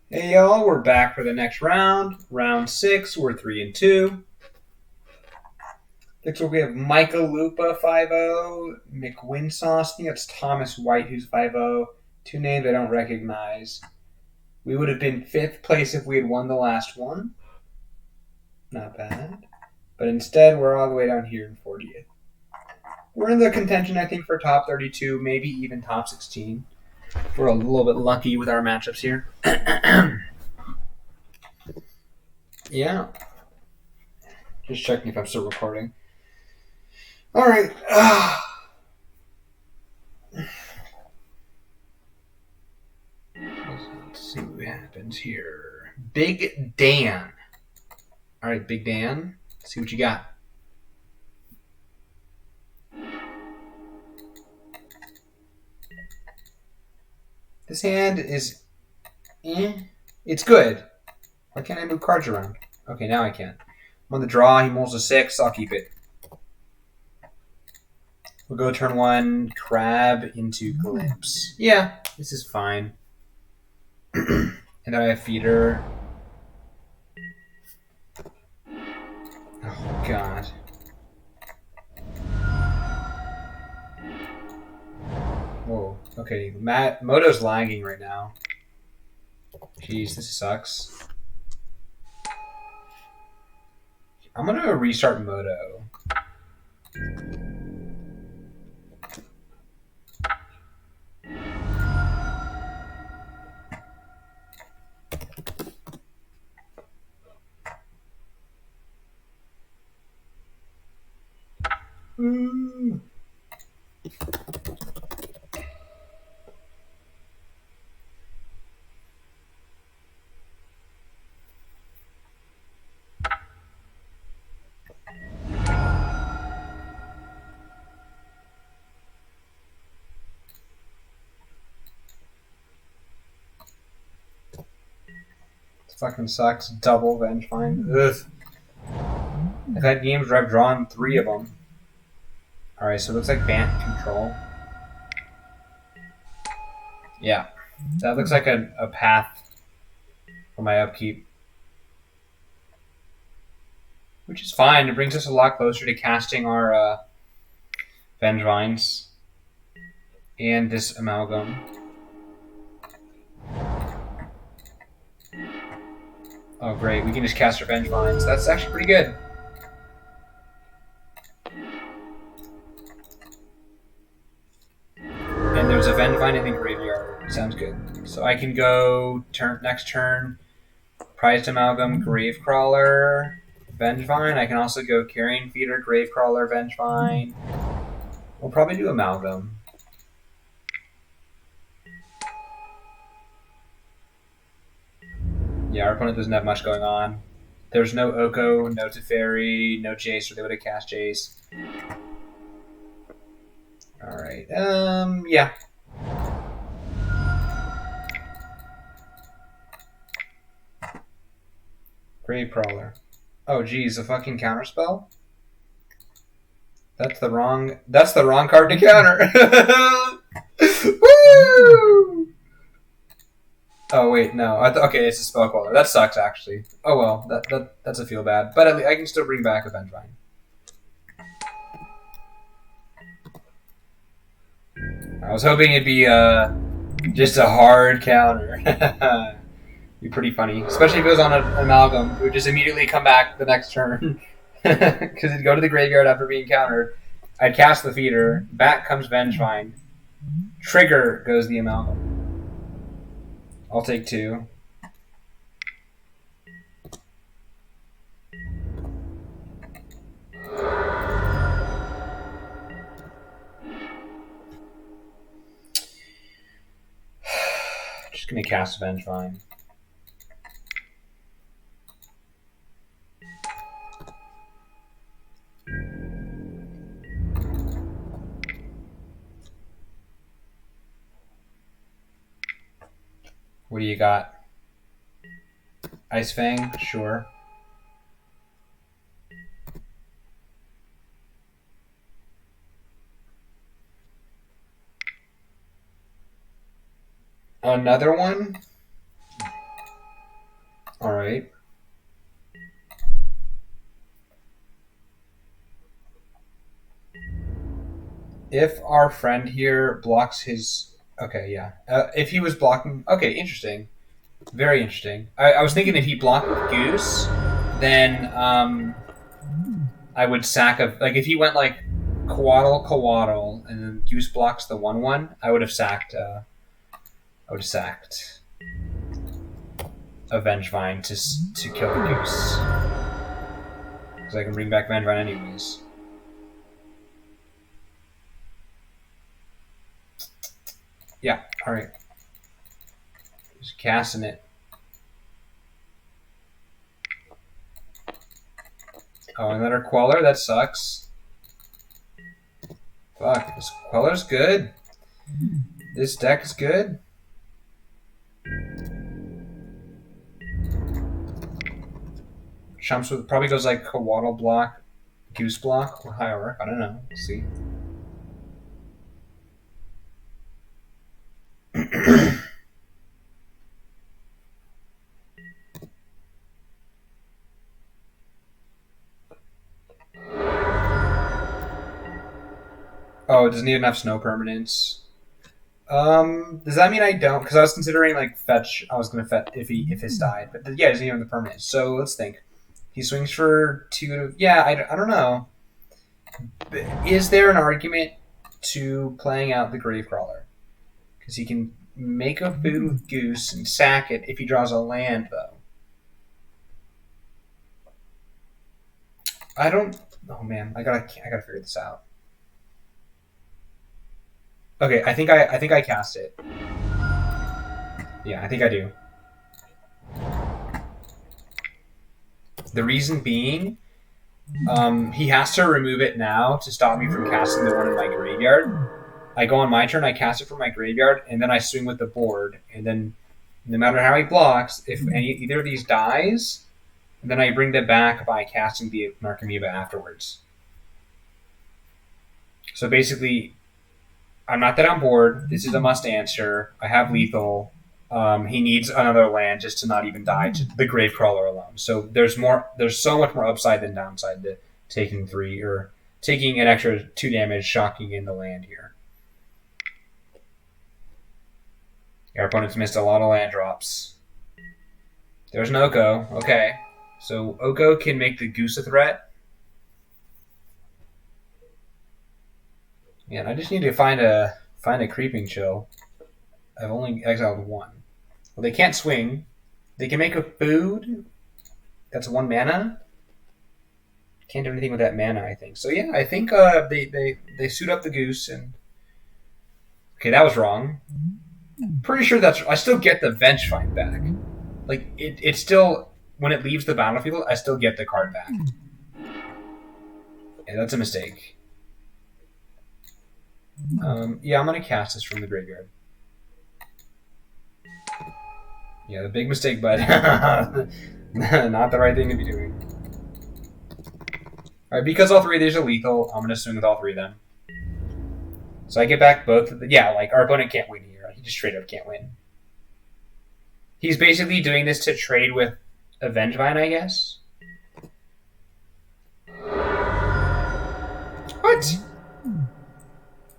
Hey y'all, we're back for the next round. Round 6, we're 3-2. Next up we have Michael Lupa 5-0, McWinsauce. I think that's Thomas White who's 5-0. Two names I don't recognize. We would have been 5th place if we had won the last one. Not bad. But instead, we're all the way down here in 40th. We're in the contention, I think, for top 32, maybe even top 16. We're a little bit lucky with our matchups here. Yeah. Just checking if I'm still recording. All right. Let's see what happens here. Big Dan. All right, Big Dan. Let's see what you got. This hand is... It's good. Why can't I move cards around? Okay, now I can. I'm on the draw. He mulls a 6. I'll keep it. We'll go turn 1. Crab into Glimpse. Yeah, this is fine. And I have feeder. Oh, God. Whoa. Okay, Moto's lagging right now. Jeez, this sucks. I'm going to restart Moto. Fucking sucks. Double Vengevine. Ugh. I've had games where I've drawn 3 of them. Alright, so it looks like Bant control. Yeah. That looks like a path for my upkeep. Which is fine. It brings us a lot closer to casting our Vengevines. And this Amalgam. Oh, great. We can just cast our Vengevines. That's actually pretty good. And there's a Vengevine in the graveyard. Sounds good. So I can go next turn. Prized Amalgam, Gravecrawler, Vengevine. I can also go Carrion Feeder, Gravecrawler, Vengevine. We'll probably do Amalgam. Yeah, our opponent doesn't have much going on. There's no Oko, no Teferi, no Jace, or they would have cast Jace. Alright, yeah. Gravecrawler. Oh, geez, a fucking counterspell? That's the wrong card to counter. Woo! Oh wait, no. Okay, it's a spell caller. That sucks, actually. Oh well, that's a feel bad. But I can still bring back a Vengevine. I was hoping it'd be just a hard counter. Be pretty funny, especially if it was on an Amalgam. It would just immediately come back the next turn because it'd go to the graveyard after being countered. I'd cast the feeder. Back comes Vengevine. Trigger goes the Amalgam. I'll take 2. Just gonna cast Vengevine. What do you got? Ice Fang? Sure. Another one? All right. If our friend here blocks his... Okay, yeah. If he was blocking... Okay, interesting. Very interesting. I was thinking if he blocked with Goose, then I would sack a... Like, if he went, like, Coatl, and then Goose blocks the 1/1, I would have sacked... I would have sacked a Vengevine to kill the Goose. Because I can bring back Vengevine anyways. Yeah, alright. Just casting it. Oh, another Queller? That sucks. Fuck, this Queller's good. This deck is good. Chumps with probably goes like Coatl block, Goose block, or Hierarch. I don't know. We'll see. Oh, it doesn't need enough snow permanence. Does that mean I don't? Because I was considering like fetch. I was gonna fetch if his died, but yeah, it doesn't even have the permanence. So let's think. He swings for 2 to... Yeah, I don't know. Is there an argument to playing out the Gravecrawler? Because he can make a food with Goose and sack it if he draws a land, though. I don't... Oh, man. I gotta figure this out. Okay, I think I cast it. Yeah, I think I do. The reason being, he has to remove it now to stop me from casting the one in my graveyard. I go on my turn, I cast it from my graveyard, and then I swing with the board. And then, no matter how he blocks, if either of these dies, then I bring them back by casting the Narcomoeba afterwards. So basically, I'm not that on board. This is a must answer. I have lethal. He needs another land just to not even die to the Gravecrawler alone. So there's so much more upside than downside to taking 3 or taking an extra 2 damage, shocking in the land here. Our opponent's missed a lot of land drops. There's an Oko. Okay. So Oko can make the Goose a threat. Man, I just need to find a creeping chill. I've only exiled 1. Well, they can't swing. They can make a food. That's 1 mana. Can't do anything with that mana, I think. So yeah, I think they suit up the Goose and... Okay, that was wrong. Pretty sure that's... I still get the Vengevine back. Like, it's still... When it leaves the battlefield, I still get the card back. Yeah, that's a mistake. Yeah, I'm going to cast this from the graveyard. Yeah, the big mistake, but not the right thing to be doing. Alright, because all 3 of these are lethal, I'm going to swing with all 3 of them. So I get back both of the... Yeah, like, our opponent can't win here. He just straight up can't win. He's basically doing this to trade with a Vengevine, I guess? What?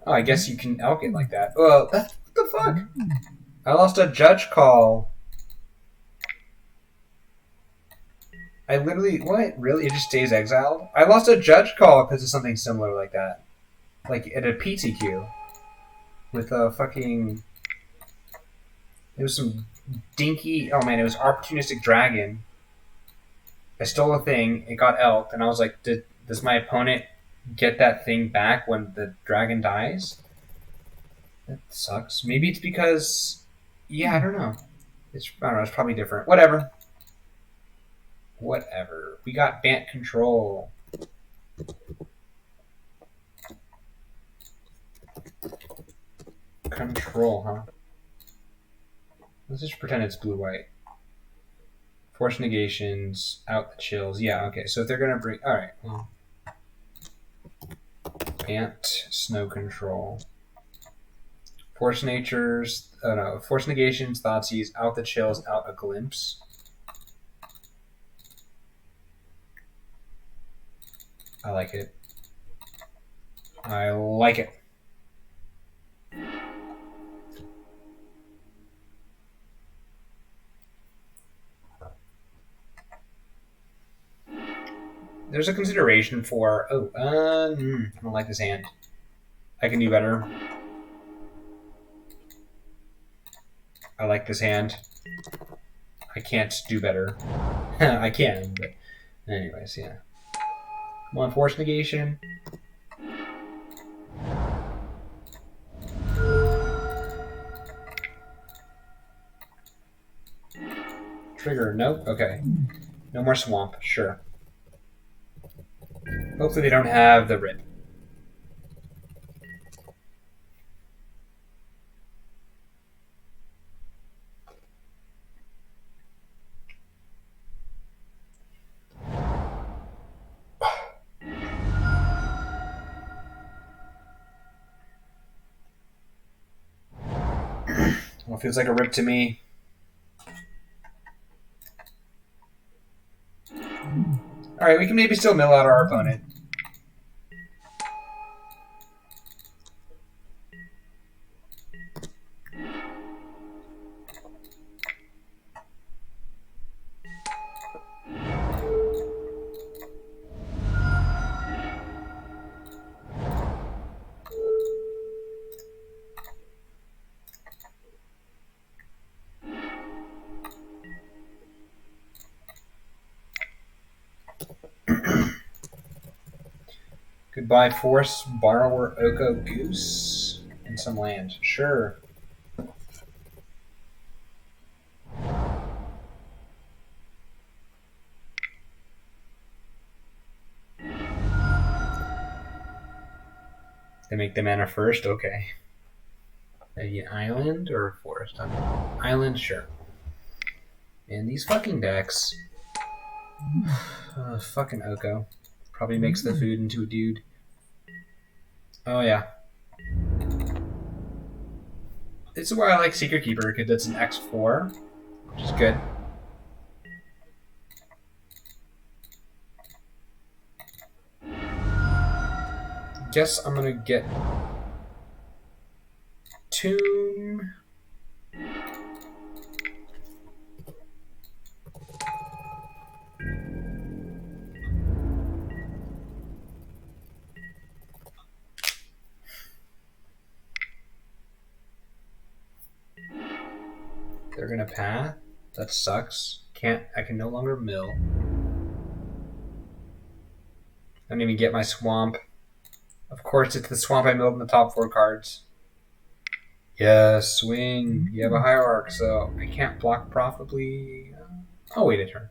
Oh, I guess you can elk it like that. Well, what the fuck? I lost a judge call. I literally... What? Really? It just stays exiled? I lost a judge call because of something similar like that. Like, at a PTQ. With a fucking... It was some dinky... Oh, man, it was Opportunistic Dragon. I stole a thing, it got elked, and I was like, does my opponent get that thing back when the dragon dies? That sucks. Maybe it's because... Yeah, I don't know. I don't know, it's probably different. Whatever. We got Bant Control. Control, huh? Let's just pretend it's blue-white. Force negations, out the chills. Yeah, okay. So if they're going to bring... Alright, well... Bant, Snow Control. Force natures... Oh no. Force negations, Thoughtseize, out the chills, out a glimpse. I like it. I like it. There's a consideration for... Oh, I don't like this hand. I can do better. I like this hand. I can't do better. I can, but... Anyways, yeah. Come on, force negation. Trigger, nope. Okay. No more swamp, sure. Hopefully they don't have the rip. Well, it feels like a rip to me. Alright, we can maybe still mill out our opponent. Goodbye, force, borrower, Oko, goose, and some land. Sure. They make the mana first? Okay. Maybe an island or a forest? Island, sure. And these fucking decks. Fucking Oko. Probably makes the food into a dude. Oh, yeah. This is why I like Secret Keeper, because it's an X4, which is good. Guess I'm gonna get Tomb. They're gonna path. That sucks. I can no longer mill. I don't even get my swamp. Of course, it's the swamp I milled in the top 4 cards. Yes, swing. You have a hierarch, so I can't block profitably. I'll wait a turn.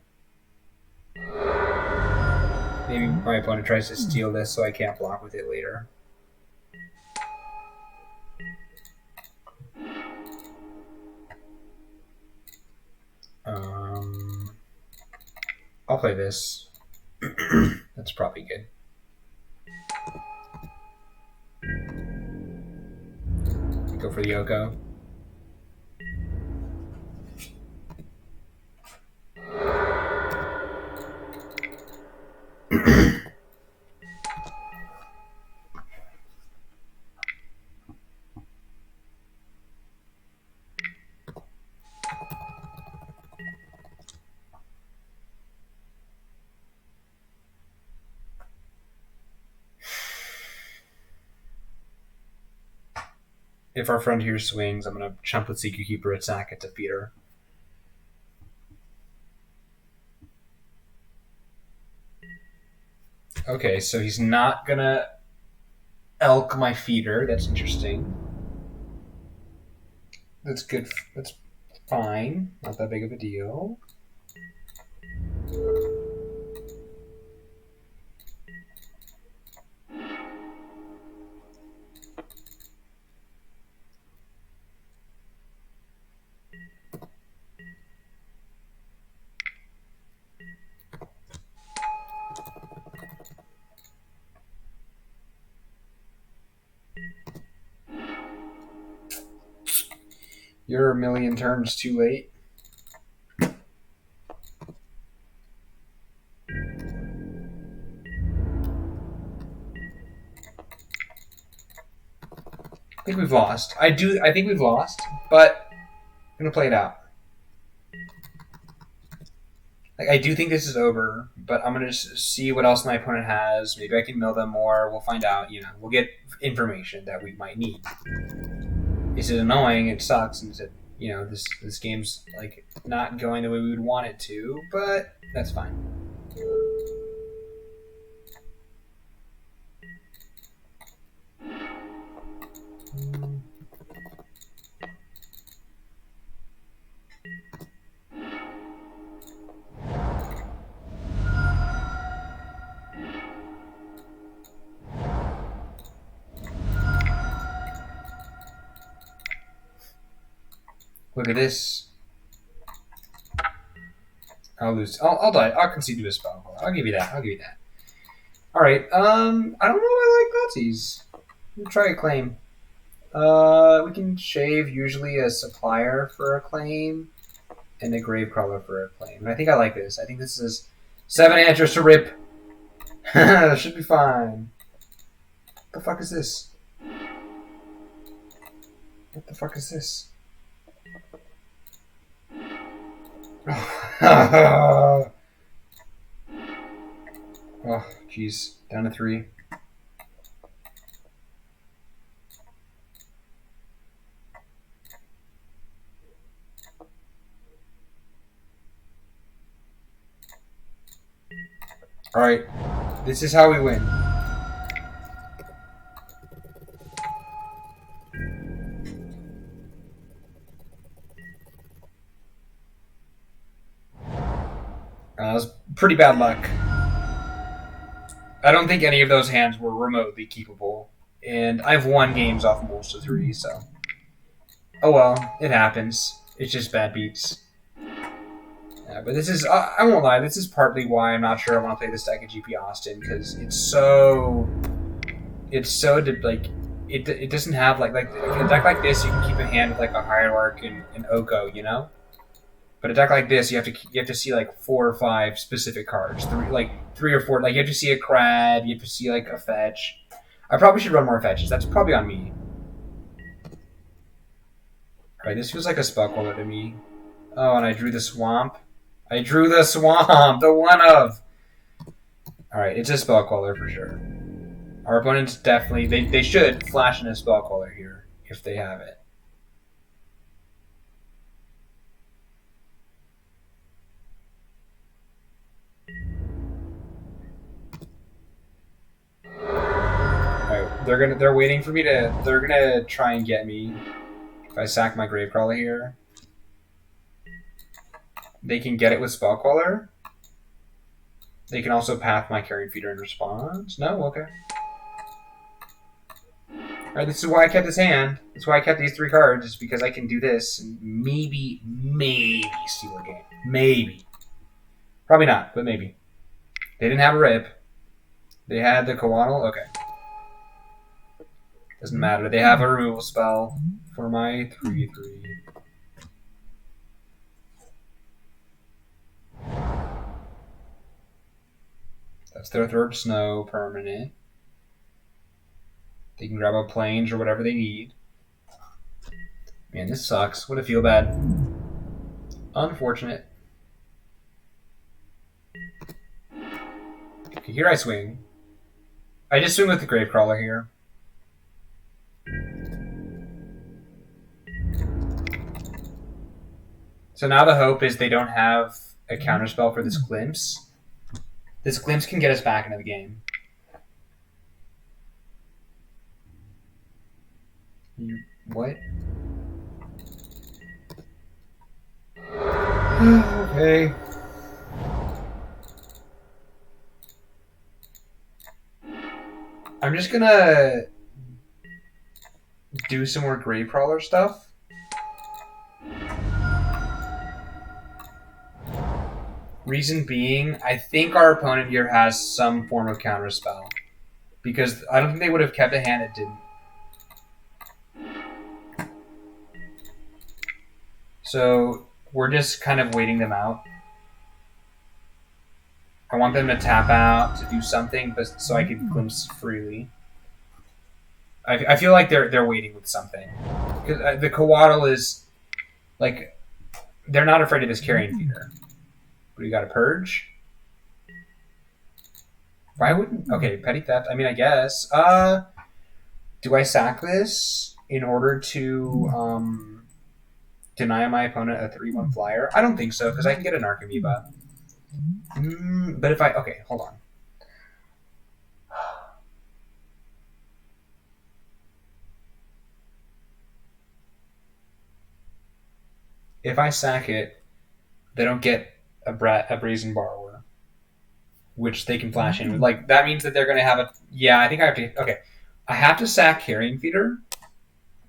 Maybe my opponent tries to steal this, so I can't block with it later. I'll play this. That's probably good. Go for the Oko. If our friend here swings, I'm going to chump with Secret Keeper, attack it to feed her. Okay, so he's not going to elk my feeder. That's interesting. That's good. That's fine. Not that big of a deal. You're a million turns too late. think we've lost. I think we've lost, but I'm gonna play it out. Like, I do think this is over, but I'm gonna just see what else my opponent has. Maybe I can mill them more. We'll find out. We'll get information that we might need. Is it annoying? It sucks, and is it this game's like not going the way we would want it to, but that's fine. Look at this. I'll lose. I'll die. I'll concede to a spell. I'll give you that. All right. I don't know. I like Nazis. We'll try a claim. We can shave usually a supplier for a claim and a gravecrawler for a claim. And I think I like this. I think this is 7 answers to rip. Should be fine. What the fuck is this? Oh, jeez. Down to 3. Alright. This is how we win. That was pretty bad luck. I don't think any of those hands were remotely keepable. And I've won games off most of 3, so... Oh well, it happens. It's just bad beats. Yeah, but this is... I won't lie, this is partly why I'm not sure I want to play this deck at GP Austin, because it's so... It doesn't have, like a deck like this, you can keep a hand with, like, a Hierarch and Oko, you know? But a deck like this, you have to see like 4 or 5 specific cards, 3 or 4. Like you have to see a Crad, you have to see like a fetch. I probably should run more fetches. That's probably on me. All right, this feels like a Spellcaller to me. Oh, and I drew the Swamp. The one of. All right, it's a Spellcaller for sure. Our opponents definitely they should flash in a Spellcaller here if they have it. They're waiting for me to. They're gonna try and get me. If I sack my Gravecrawler here, they can get it with Spellcaller. They can also path my Carrion Feeder in response. No, okay. All right, this is why I kept this hand. That's why I kept these 3 cards, is because I can do this and maybe steal a game. Maybe. Probably not, but maybe. They didn't have a rip. They had the Coatl. Okay. Doesn't matter. They have a removal spell for my 3/3. That's their 3rd snow permanent. They can grab a Plains or whatever they need. Man, this sucks. What a feel bad. Unfortunate. Okay, here I swing. I just swing with the Gravecrawler here. So now the hope is they don't have a counterspell for this Glimpse. This Glimpse can get us back into the game. What? Okay. I'm just gonna do some more Gravecrawler stuff. Reason being, I think our opponent here has some form of counterspell. Because I don't think they would have kept a hand that didn't. So we're just kind of waiting them out. I want them to tap out to do something, but so I can glimpse freely. I feel like they're waiting with something. Because the Coatl is like they're not afraid of this carrion feeder. But you got to purge. Why wouldn't? Okay, petty theft. I mean, I guess. Do I sack this in order to deny my opponent a 3/1 flyer? I don't think so because I can get an Archimeba. But if I hold on. If I sack it, they don't get a Brazen Borrower, which they can flash in. Like that means that they're going to have a. Yeah, I think I have to. Okay, I have to sack Carrion Feeder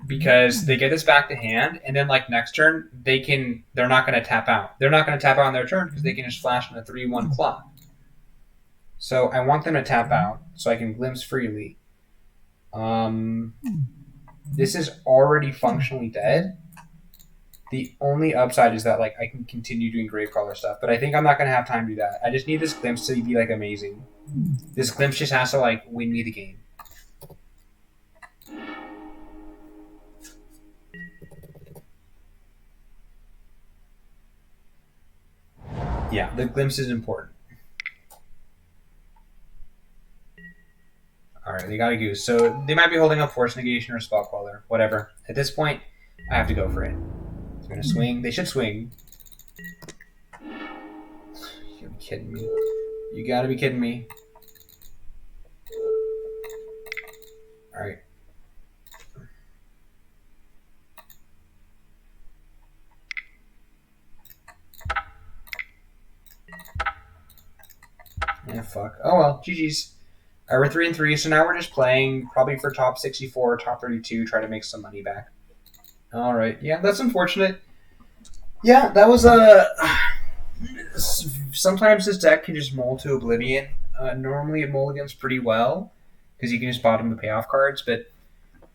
because they get this back to hand, and then like next turn they're not going to tap out. They're not going to tap out on their turn because they can just flash in a 3/1 Claw. So I want them to tap out so I can glimpse freely. This is already functionally dead. The only upside is that like I can continue doing Gravecrawler stuff, but I think I'm not gonna have time to do that. I just need this glimpse to be like amazing. This glimpse just has to like win me the game. Yeah, the glimpse is important. Alright, they got a goose. So they might be holding up Force Negation or Spell Queller. Whatever. At this point, I have to go for it. They're gonna swing. They should swing. You're kidding me. You gotta be kidding me. Alright. Yeah, fuck. Oh well, GG's. Alright, we're 3-3, so now we're just playing probably for top 64, top 32, try to make some money back. Alright, yeah, that's unfortunate. Yeah, that was a... Sometimes this deck can just mold to oblivion. Normally it mulligans pretty well, because you can just bottom the payoff cards, but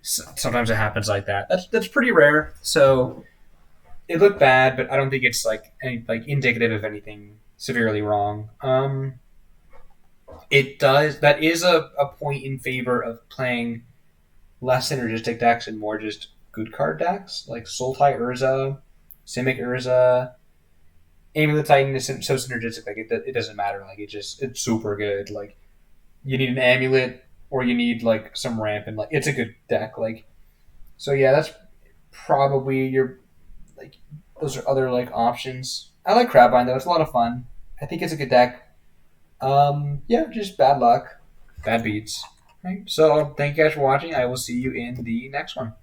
sometimes it happens like that. That's pretty rare, so it looked bad, but I don't think it's like indicative of anything severely wrong. It does. That is a point in favor of playing less synergistic decks and more just good card decks, like Sultai Urza, Simic Urza. Amulet Titan is so synergistic, like it doesn't matter. Like it's super good. Like you need an amulet or you need like some ramp, and like it's a good deck. Like so, yeah, that's probably your like those are other like options. I like Crabvine though; it's a lot of fun. I think it's a good deck. Yeah, just bad luck, bad beats. Right. So thank you guys for watching. I will see you in the next one.